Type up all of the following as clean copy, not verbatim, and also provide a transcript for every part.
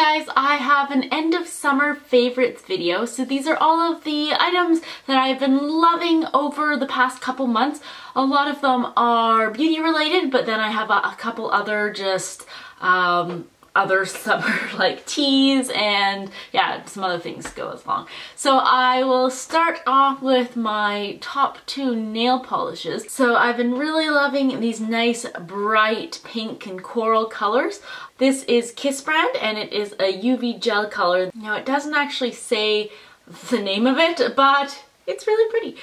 guys, I have an end of summer favorites video. So these are all of the items that I've been loving over the past couple months. A lot of them are beauty related, but then I have a couple other just other summer like teas and yeah, some other things go along. So I will start off with my top two nail polishes. So I've been really loving these nice bright pink and coral colors. This is Kiss brand and it is a UV gel color. Now it doesn't actually say the name of it, but it's really pretty.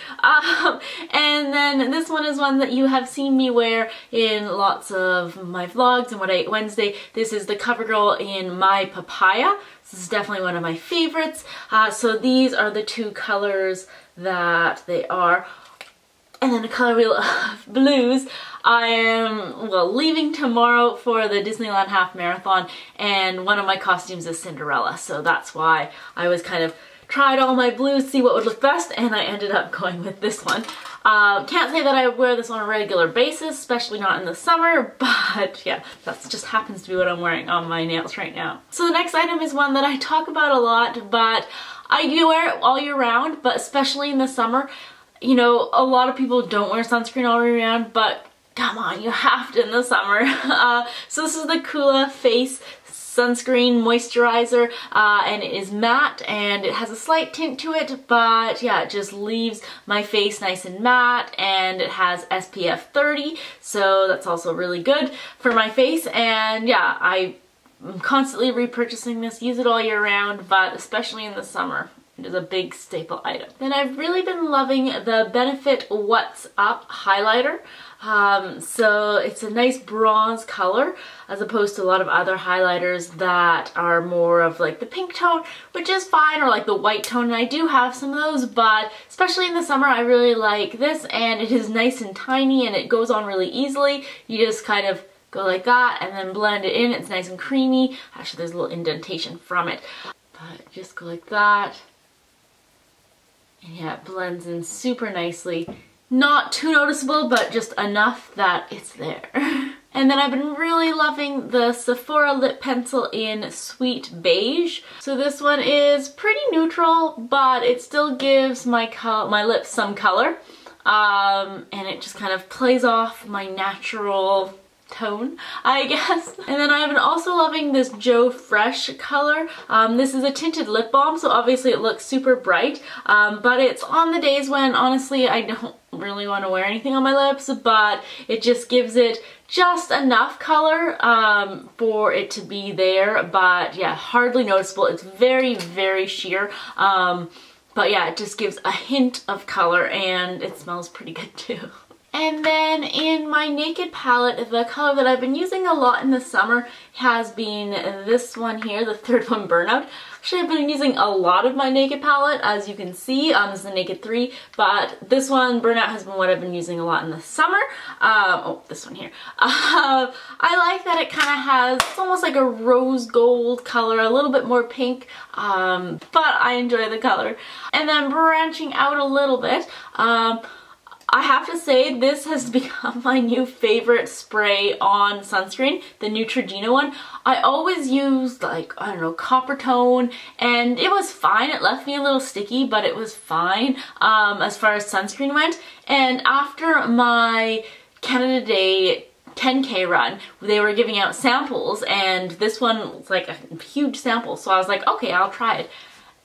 And then this one is one that you have seen me wear in lots of my vlogs and What I Ate Wednesday. This is the CoverGirl in My Papaya. This is definitely one of my favorites. So these are the two colors that they are. And then a color wheel of blues. I am, well, leaving tomorrow for the Disneyland half marathon and one of my costumes is Cinderella. So that's why I was kind of tried all my blues, see what would look best, and I ended up going with this one. Can't say that I wear this on a regular basis, especially not in the summer, but yeah, that just happens to be what I'm wearing on my nails right now. So the next item is one that I talk about a lot, but I do wear it all year round, but especially in the summer. You know, a lot of people don't wear sunscreen all year round, but come on, you have to in the summer. So this is the Coola Face Sunscreen Moisturizer, and it is matte and it has a slight tint to it, but yeah, it just leaves my face nice and matte, and it has SPF 30, so that's also really good for my face. And yeah, I'm constantly repurchasing this, use it all year round, but especially in the summer. It is a big staple item. Then I've really been loving the Benefit What's Up highlighter. So it's a nice bronze color as opposed to a lot of other highlighters that are more of like the pink tone, which is fine, or like the white tone, and I do have some of those, but especially in the summer I really like this, and it is nice and tiny and it goes on really easily. You just kind of go like that and then blend it in. It's nice and creamy. Actually, there's a little indentation from it, but just go like that. And yeah, it blends in super nicely. Not too noticeable, but just enough that it's there. And then I've been really loving the Sephora lip pencil in Sweet Beige. So this one is pretty neutral, but it still gives my lips some color. And it just kind of plays off my natural tone, I guess. And then I've been also loving this Joe Fresh color. This is a tinted lip balm, so obviously it looks super bright, but it's on the days when honestly I don't really want to wear anything on my lips, but it just gives it just enough color for it to be there, but yeah, hardly noticeable. It's very, very sheer. But yeah, it just gives a hint of color and it smells pretty good too. And then in my Naked palette, the color that I've been using a lot in the summer has been this one here, the third one, Burnout. Actually, I've been using a lot of my Naked palette, as you can see. This is the Naked 3, but this one, Burnout, has been what I've been using a lot in the summer. Oh, this one here. I like that it kind of has, it's almost like a rose gold color, a little bit more pink, but I enjoy the color. And then branching out a little bit, I have to say this has become my new favorite spray on sunscreen, the Neutrogena one. I always used like, I don't know, Copper Tone, and it was fine. It left me a little sticky, but it was fine as far as sunscreen went. And after my Canada Day 10K run, they were giving out samples, and this one was like a huge sample, so I was like, okay, I'll try it.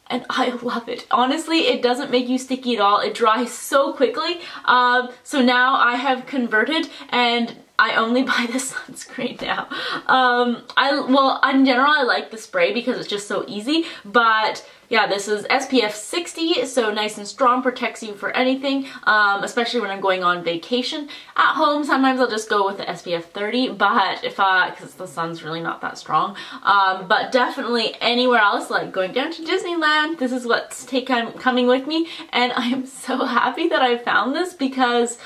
And I love it. Honestly, it doesn't make you sticky at all. It dries so quickly. So now I have converted and I only buy the sunscreen now. Well, in general, I like the spray because it's just so easy, but yeah, this is SPF 60, so nice and strong, protects you for anything, especially when I'm going on vacation. At home, sometimes I'll just go with the SPF 30, but because the sun's really not that strong. But definitely anywhere else, like going down to Disneyland, this is what's coming with me, and I am so happy that I found this because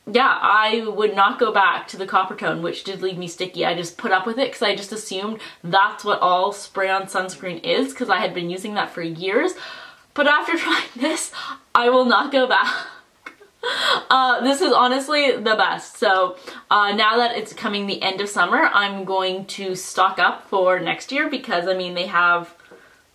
yeah, I would not go back to the Copper Tone, which did leave me sticky. I just put up with it because I just assumed that's what all spray-on sunscreen is because I had been using that for years. But after trying this, I will not go back. This is honestly the best. So now that it's coming the end of summer, I'm going to stock up for next year because, I mean, they have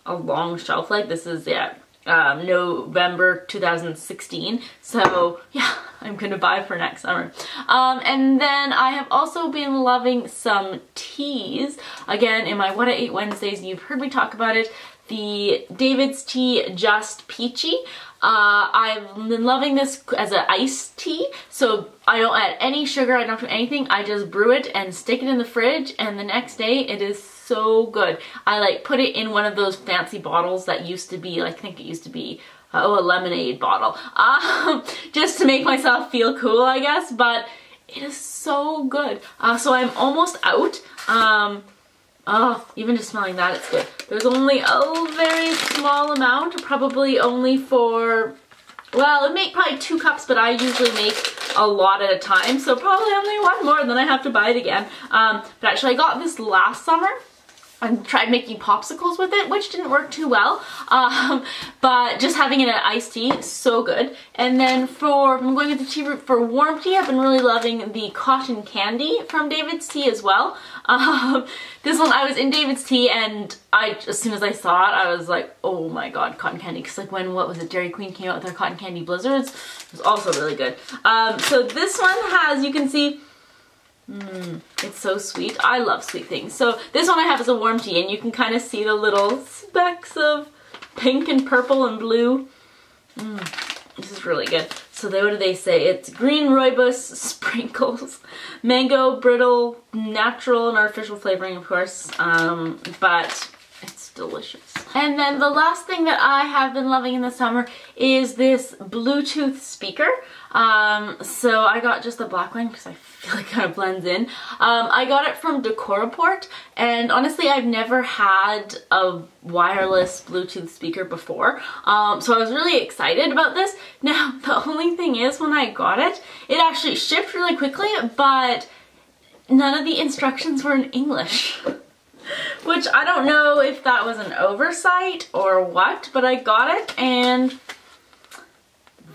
a long shelf life. This is, yeah, November 2016. So yeah, I'm gonna buy for next summer. And then I have also been loving some teas. Again, in my What I Ate Wednesdays, you've heard me talk about it. The David's Tea Just Peachy. I've been loving this as an iced tea, so I don't add any sugar, I don't do anything, I just brew it and stick it in the fridge, and the next day it is so good. I like put it in one of those fancy bottles that used to be, I think it used to be, a lemonade bottle, just to make myself feel cool, I guess, but it is so good. So I'm almost out. Oh, even just smelling that, it's good. There's only a very small amount, probably only for, well, it'd make probably 2 cups, but I usually make a lot at a time, so probably only one more, and then I have to buy it again. But actually I got this last summer and tried making popsicles with it, which didn't work too well, but just having it in iced tea, so good. And then I'm going with the tea root for warm tea. I've been really loving the cotton candy from David's Tea as well. This one, I was in David's Tea, and as soon as I saw it, I was like, oh my god, cotton candy, because like when, what was it, Dairy Queen came out with their cotton candy blizzards, it was also really good. So this one has, you can see, it's so sweet. I love sweet things. So this one I have as a warm tea, and you can kind of see the little specks of pink and purple and blue. This is really good. So what do they say? It's green rooibos sprinkles, mango, brittle, natural and artificial flavoring, of course, but it's delicious. And then the last thing that I have been loving in the summer is this Bluetooth speaker. So I got just the black one because I feel like it kind of blends in. I got it from Decoraport, and honestly I've never had a wireless Bluetooth speaker before, so I was really excited about this. Now the only thing is, when I got it, it actually shipped really quickly, but none of the instructions were in English. Which I don't know if that was an oversight or what, but I got it and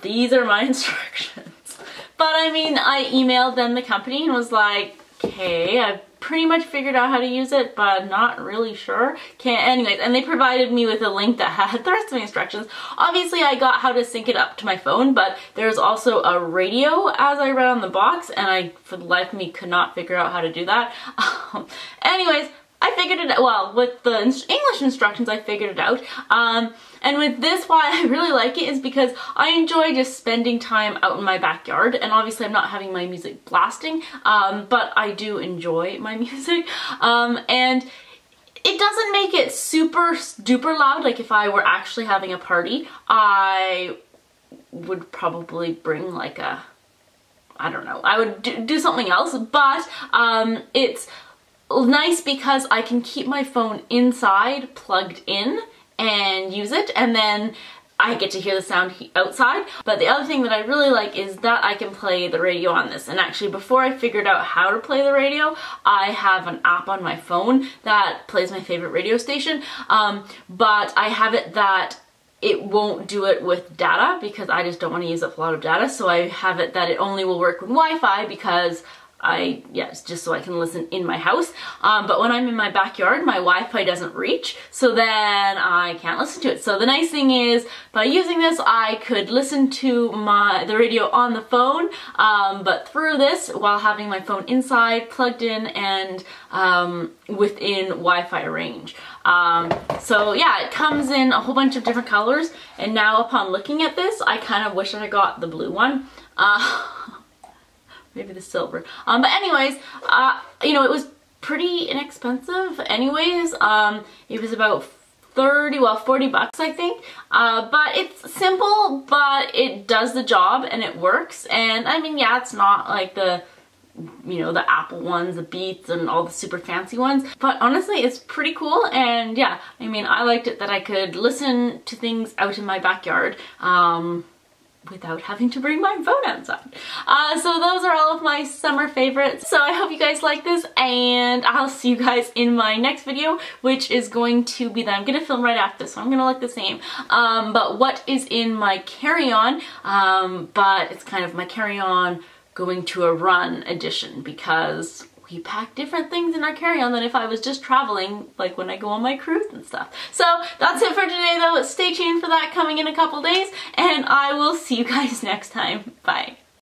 these are my instructions. But I mean, I emailed them, the company, and was like, okay, I've pretty much figured out how to use it, but not really sure. Anyways, and they provided me with a link that had the rest of the instructions. Obviously, I got how to sync it up to my phone, but there's also a radio, as I read on the box, and I, for the life of me, could not figure out how to do that. Anyways, I figured it out. Well, with the English instructions, I figured it out. And with this, why I really like it is because I enjoy just spending time out in my backyard, and obviously I'm not having my music blasting, but I do enjoy my music, and it doesn't make it super duper loud. Like if I were actually having a party, I would probably bring like a, I don't know, I would do something else, but it's nice because I can keep my phone inside plugged in and use it, and then I get to hear the sound outside. But the other thing that I really like is that I can play the radio on this. And actually, before I figured out how to play the radio, I have an app on my phone that plays my favorite radio station, but I have it that it won't do it with data because I just don't want to use up a lot of data. So I have it that it only will work with Wi-Fi because it's just so I can listen in my house. But when I'm in my backyard, my Wi-Fi doesn't reach, so then I can't listen to it. So the nice thing is, by using this, I could listen to the radio on the phone, but through this, while having my phone inside, plugged in, and within Wi-Fi range. So yeah, it comes in a whole bunch of different colors, and now upon looking at this, I kind of wish I got the blue one. Maybe the silver. But anyways, you know, it was pretty inexpensive anyways. It was about 40 bucks, I think. But it's simple, but it does the job and it works. And I mean, yeah, it's not like the, you know, the Apple ones, the Beats and all the super fancy ones, but honestly it's pretty cool. And yeah, I mean, I liked it that I could listen to things out in my backyard. without having to bring my phone outside. So those are all of my summer favorites. So I hope you guys like this, and I'll see you guys in my next video, which is going to be that I'm gonna film right after this, so I'm gonna look the same. But what is in my carry-on, but it's kind of my carry-on going to a run edition, because we pack different things in our carry-on than if I was just traveling, like when I go on my cruise and stuff. So that's it for today though. Stay tuned for that coming in a couple days, and I will see you guys next time. Bye.